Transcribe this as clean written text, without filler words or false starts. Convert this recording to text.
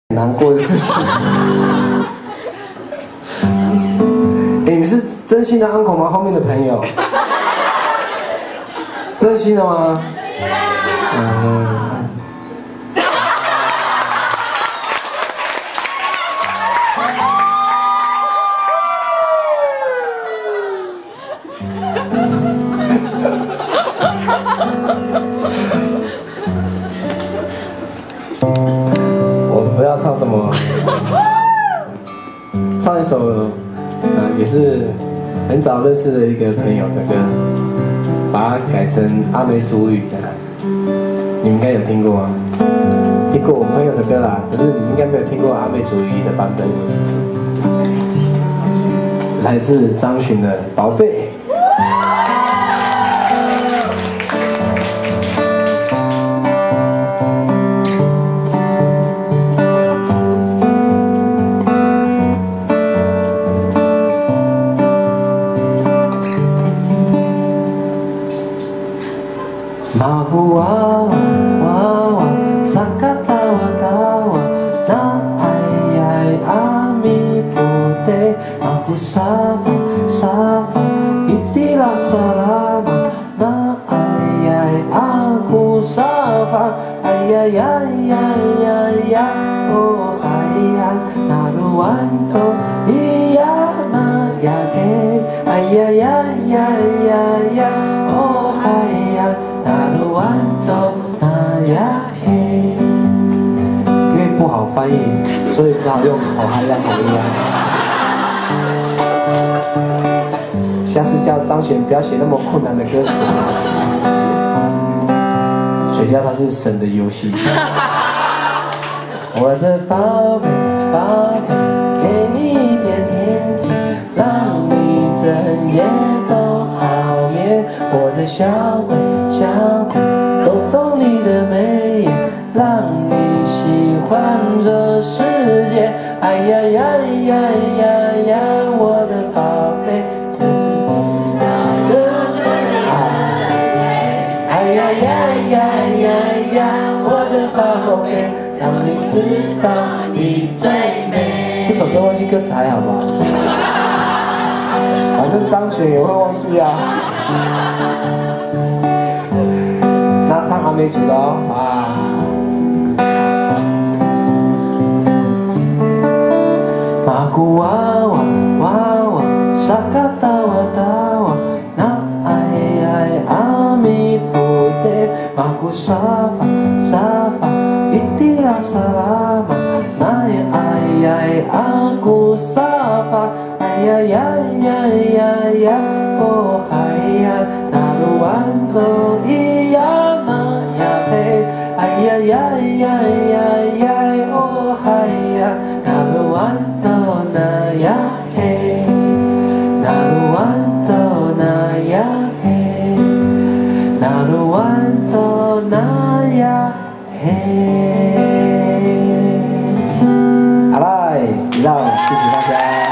难过的事情。你们是真心的 uncle 吗？后面的朋友，真心的吗？我不要唱什么，唱一首，也是很早认识的一个朋友的歌，把它改成阿美族语的，你们应该有听过吗？听过我朋友的歌啦，可是你们应该没有听过阿美族语的版本。来自张悬的《宝贝》。Mahu wawa wawa sakatawa tawa na ayay ami pute aku sapa sapa itilah selama na ayay aku sapa ayay ayay ayay oh ayay naruanto iya na yake ayay ayay ayay oh ayay因为不好翻译，所以只好用好嗨呀好呀。下次叫张悬不要写那么困难的歌词，谁叫它是神的游戏。我的宝贝宝贝，给你一点甜甜，让你整夜都好眠。我的小鬼小鬼，逗逗你的眉眼，让你喜欢这世界。哎呀呀呀呀呀，我的宝贝，这是最大的爱。哎呀呀呀呀呀，我的宝贝，让你知道你最美。这首歌忘记歌词还好吧？反正张悬也会忘记啊。那唱阿美族的哦啊。Aku wawa wawa sakatawa tawa na ayay ami pute aku sapa sapa itilah selama na ayay aku sapa ayay ayay ayay oh ayay naruanto iya na yahe ayay ayay ayay oh ayay naruanto na yahe naruanto na yahe naruanto na yahe。好啦，以上，谢谢大家。